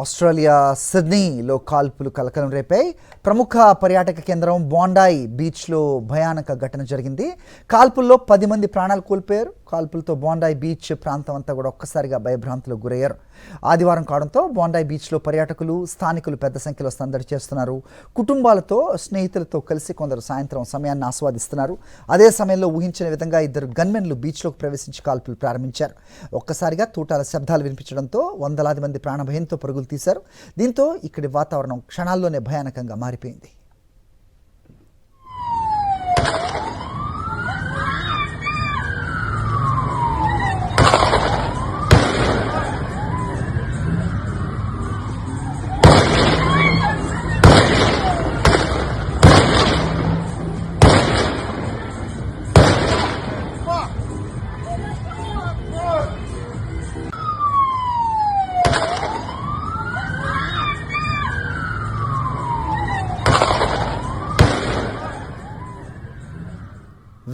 Australia సిడ్నీలో కాల్పులు కలకలం రేపాయి. ప్రముఖ పర్యాటక కేంద్రం బోండాయి బీచ్లో భయానక ఘటన జరిగింది. కాల్పుల్లో 10 మంది ప్రాణాలు కోల్పోయారు. కాల్పులతో బోండాయి బీచ్ ప్రాంతం అంతా కూడా ఒక్కసారిగా భయభ్రాంతులకు గురయ్యారు. ఆదివారం కావడంతో బోండాయి బీచ్లో పర్యాటకులు, స్థానికులు పెద్ద సంఖ్యలో సందడి చేస్తున్నారు. కుటుంబాలతో, స్నేహితులతో కలిసి కొందరు సాయంత్రం సమయాన్ని ఆస్వాదిస్తున్నారు. అదే సమయంలో ఊహించిన విధంగా 2 గన్మెన్లు బీచ్లోకి ప్రవేశించి కాల్పులు ప్రారంభించారు. ఒక్కసారిగా తూటాల శబ్దాలు వినిపించడంతో వందలాది మంది ప్రాణభయంతో పరుగులు తీశారు. దీంతో ఇక్కడి వాతావరణం క్షణాల్లోనే భయానకంగా మారిపోయింది.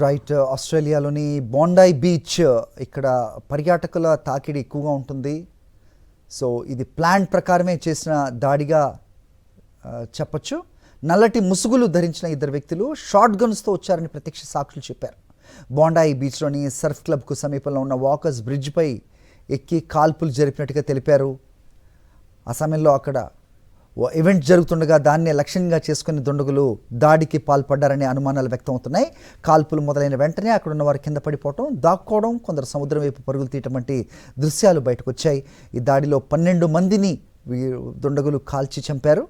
రైట్, ఆస్ట్రేలియాలోని బోండాయి బీచ్ ఇక్కడ పర్యాటకుల తాకిడి ఎక్కువగా ఉంటుంది. సో ఇది ప్లాన్ ప్రకారమే చేసిన దాడిగా చెప్పచ్చు. నల్లటి ముసుగులు ధరించిన 2 వ్యక్తులు షార్ట్ గన్స్తో వచ్చారని ప్రత్యక్ష సాక్షులు చెప్పారు. బోండాయి బీచ్లోని సర్ఫ్ క్లబ్కు సమీపంలో ఉన్న వాకర్స్ బ్రిడ్జ్పై ఎక్కి కాల్పులు జరిపినట్టుగా తెలిపారు. ఆ సమయంలో అక్కడ ఈవెంట్ జరుగుతుండగా దాన్నే లక్ష్యంగా చేసుకుని దుండగులు దాడికి పాల్పడ్డారనే అనుమానాలు వ్యక్తమవుతున్నాయి. కాల్పులు మొదలైన వెంటనే అక్కడ ఉన్న వారు కింద పడిపోవడం, దాక్కోవడం, కొందరు సముద్రం వైపు పరుగులు తీయటం వంటి దృశ్యాలు బయటకు వచ్చాయి. ఈ దాడిలో 12 మందిని దుండగులు కాల్చి చంపారు.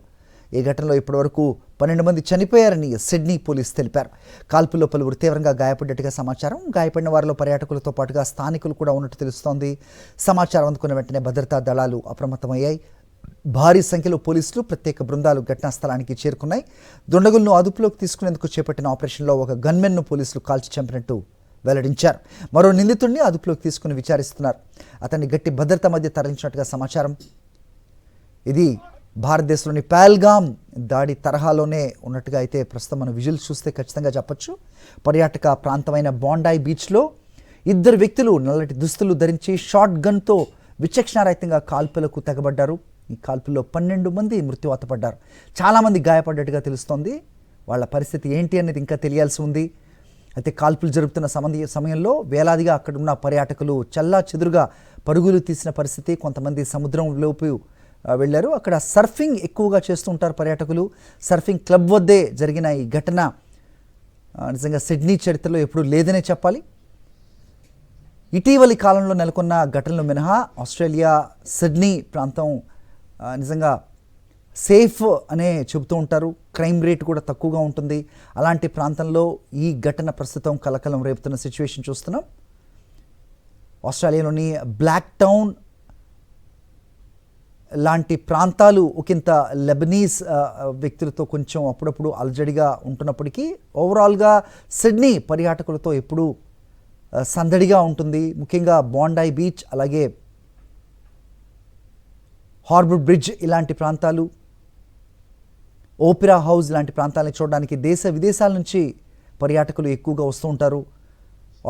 ఈ ఘటనలో ఇప్పటివరకు 12 మంది చనిపోయారని సిడ్నీ పోలీసు తెలిపారు. కాల్పుల్లో పలువురు తీవ్రంగా గాయపడ్డట్టుగా సమాచారం. గాయపడిన వారిలో పర్యాటకులతో పాటుగా స్థానికులు కూడా ఉన్నట్టు తెలుస్తోంది. సమాచారం అందుకున్న వెంటనే భద్రతా దళాలు అప్రమత్తమయ్యాయి. భారీ సంఖ్యలో పోలీసులు, ప్రత్యేక బృందాలు ఘటనా స్థలానికి చేరుకున్నాయి. దుండగులను అదుపులోకి తీసుకునేందుకు చేపట్టిన ఆపరేషన్లో ఒక గన్మెన్ను పోలీసులు కాల్చి చంపినట్టు వెల్లడించారు. మరో నిందితుడిని అదుపులోకి తీసుకుని విచారిస్తున్నారు. అతన్ని గట్టి భద్రత మధ్య తరలించినట్టుగా సమాచారం. ఇది భారతదేశంలోని పహల్గామ్ దాడి తరహాలోనే ఉన్నట్టుగా అయితే ప్రస్తుతం మనం విజువల్స్ చూస్తే ఖచ్చితంగా చెప్పొచ్చు. పర్యాటక ప్రాంతమైన బోండాయి బీచ్లో 2 వ్యక్తులు నల్లటి దుస్తులు ధరించి షార్ట్ గన్తో విచక్షణారహితంగా కాల్పులకు తెగబడ్డారు. ఈ కాల్పుల్లో 12 మంది మృత్యువాత పడ్డారు. చాలామంది గాయపడ్డట్టుగా తెలుస్తోంది. వాళ్ళ పరిస్థితి ఏంటి అనేది ఇంకా తెలియాల్సి ఉంది. అయితే కాల్పులు జరుపుతున్న సమయంలో వేలాదిగా అక్కడ ఉన్న పర్యాటకులు చల్లా చెదురుగా పరుగులు తీసిన పరిస్థితి. కొంతమంది సముద్రంలోపు వెళ్ళారు. అక్కడ సర్ఫింగ్ ఎక్కువగా చేస్తూ ఉంటారు పర్యాటకులు. సర్ఫింగ్ క్లబ్ వద్దే జరిగిన ఈ ఘటన నిజంగా సిడ్నీ చరిత్రలో ఎప్పుడూ లేదనే చెప్పాలి. ఇటీవలి కాలంలో నెలకొన్న ఘటనలు మినహా ఆస్ట్రేలియా సిడ్నీ ప్రాంతం నిజంగా సేఫ్ అనే చెబుతూ ఉంటారు. క్రైమ్ రేట్ కూడా తక్కువగా ఉంటుంది. అలాంటి ప్రాంతంలో ఈ ఘటన ప్రస్తుతం కలకలం రేపుతున్న సిచ్యువేషన్ చూస్తున్నాం. ఆస్ట్రేలియాలోని బ్లాక్ టౌన్ లాంటి ప్రాంతాలు ఒకంత లెబనీస్ వ్యక్తులతో కొంచెం అప్పుడప్పుడు అలజడిగా ఉంటున్నప్పటికీ ఓవరాల్గా సిడ్నీ పర్యాటకులతో ఎప్పుడూ సందడిగా ఉంటుంది. ముఖ్యంగా బోండాయి బీచ్, అలాగే హార్బర్ బ్రిడ్జ్ ఇలాంటి ప్రాంతాలు, ఓపెరా హౌస్ లాంటి ప్రాంతాలను చూడడానికి దేశ విదేశాల నుంచి పర్యాటకులు ఎక్కువగా వస్తూ ఉంటారు.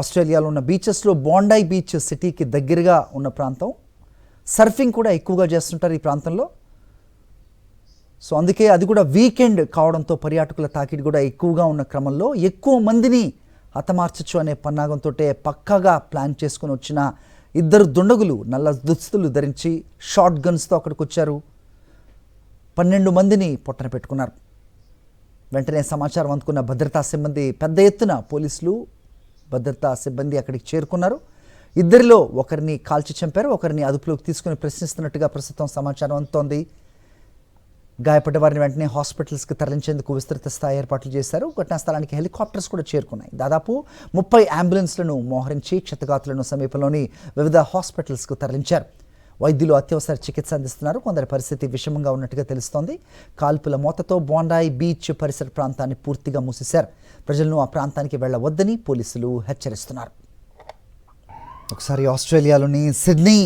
ఆస్ట్రేలియాలో ఉన్న బీచెస్లో బోండాయి బీచ్ సిటీకి దగ్గరగా ఉన్న ప్రాంతం. సర్ఫింగ్ కూడా ఎక్కువగా చేస్తుంటారు ఈ ప్రాంతంలో. సో అందుకే అది కూడా వీకెండ్ కావడంతో పర్యాటకుల తాకిడి కూడా ఎక్కువగా ఉన్న క్రమంలో ఎక్కువ మందిని హతమార్చచ్చు అనే పన్నాగంతో పక్కాగా ప్లాన్ చేసుకుని వచ్చిన 2 దుండగులు నల్ల దుస్తులు ధరించి షార్ట్ గన్స్తో అక్కడికి వచ్చారు. 12 మందిని పొట్టన పెట్టుకున్నారు. వెంటనే సమాచారం అందుకున్న భద్రతా సిబ్బంది, పెద్ద ఎత్తున పోలీసులు, భద్రతా సిబ్బంది అక్కడికి చేరుకున్నారు. 2లో ఒకరిని కాల్చి చంపారు, ఒకరిని అదుపులోకి తీసుకుని ప్రశ్నిస్తున్నట్టుగా ప్రస్తుతం సమాచారం అందుతోంది. గాయపడ్డ వారిని వెంటనే హాస్పిటల్స్కి తరలించేందుకు విస్తృత స్థాయి ఏర్పాట్లు చేశారు. ఘటనా స్థలానికి హెలికాప్టర్స్ కూడా చేరుకున్నాయి. దాదాపు 30 అంబులెన్స్లను మోహరించి క్షతగాతులను సమీపంలోని వివిధ హాస్పిటల్స్కు తరలించారు. వైద్యులు అత్యవసర చికిత్స అందిస్తున్నారు. కొందరి పరిస్థితి విషమంగా ఉన్నట్టుగా తెలుస్తోంది. కాల్పుల మోతతో బోండాయి బీచ్ పరిసర ప్రాంతాన్ని పూర్తిగా మూసేశారు. ప్రజలను ఆ ప్రాంతానికి వెళ్లవద్దని పోలీసులు హెచ్చరిస్తున్నారు. ఒకసారి ఆస్ట్రేలియాలోని సిడ్నీ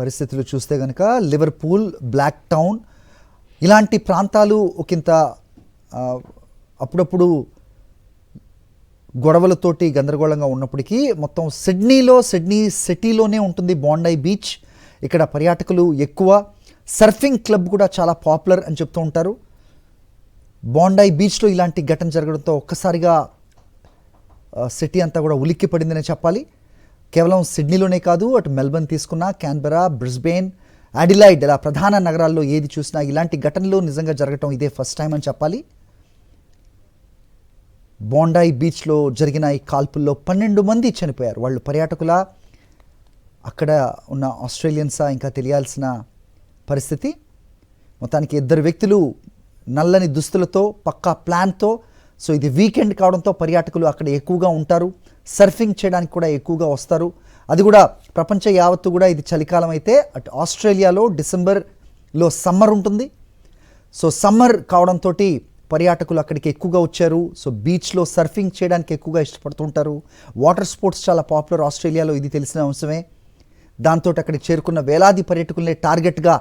పరిస్థితులు చూస్తే కనుక లివర్పూల్, బ్లాక్ టౌన్ ఇలాంటి ప్రాంతాలు ఒకంత అప్పుడప్పుడు గొడవలతోటి గందరగోళంగా ఉన్నప్పటికీ మొత్తం సిడ్నీ సిటీలోనే ఉంటుంది బోండాయి బీచ్. ఇక్కడ పర్యాటకులు ఎక్కువ, సర్ఫింగ్ క్లబ్ కూడా చాలా పాపులర్ అని చెప్తూ ఉంటారు. బాండాయి బీచ్లో ఇలాంటి ఘటన జరగడంతో ఒక్కసారిగా సిటీ అంతా కూడా ఉలిక్కి పడిందనే చెప్పాలి. కేవలం సిడ్నీలోనే కాదు, అటు మెల్బర్న్ తీసుకున్నా, క్యాన్బెరా, బ్రిస్బెయిన్, అడిలైడ్ ఇలా ప్రధాన నగరాల్లో ఏది చూసినా ఇలాంటి ఘటనలు నిజంగా జరగటం ఇదే ఫస్ట్ టైం అని చెప్పాలి. బాండాయి బీచ్లో జరిగిన ఈ కాల్పుల్లో 12 మంది చనిపోయారు. వాళ్ళు పర్యాటకుల, అక్కడ ఉన్న ఆస్ట్రేలియన్సా ఇంకా తెలియాల్సిన పరిస్థితి. మొత్తానికి 2 వ్యక్తులు నల్లని దుస్తులతో పక్కా ప్లాన్తో, సో ఇది వీకెండ్ కావడంతో పర్యాటకులు అక్కడ ఎక్కువగా ఉంటారు, సర్ఫింగ్ చేయడానికి కూడా ఎక్కువగా వస్తారు. అది కూడా ప్రపంచ యావత్తు కూడా ఇది చలికాలం అయితే అటు ఆస్ట్రేలియాలో డిసెంబర్లో సమ్మర్ ఉంటుంది. సో సమ్మర్ కావడంతో పర్యాటకులు అక్కడికి ఎక్కువగా వచ్చారు. సో బీచ్లో సర్ఫింగ్ చేయడానికి ఎక్కువగా ఇష్టపడుతుంటారు. వాటర్ స్పోర్ట్స్ చాలా పాపులర్ ఆస్ట్రేలియాలో, ఇది తెలిసిన అంశమే. దాంతో అక్కడికి చేరుకున్న వేలాది పర్యాటకులనే టార్గెట్గా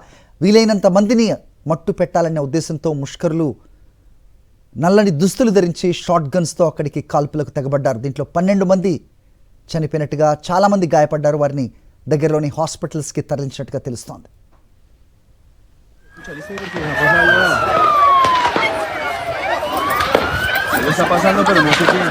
వీలైనంత మందిని మట్టు పెట్టాలనే ఉద్దేశంతో ముష్కరులు నల్లని దుస్తులు ధరించి షార్ట్ గన్స్తో అక్కడికి కాల్పులకు తెగబడ్డారు. దీంట్లో 12 మంది చనిపోయినట్టుగా, చాలామంది గాయపడ్డారు. వారిని దగ్గరలోని హాస్పిటల్స్కి తరలించినట్టుగా తెలుస్తోంది. Está pasando, pero no sé qué.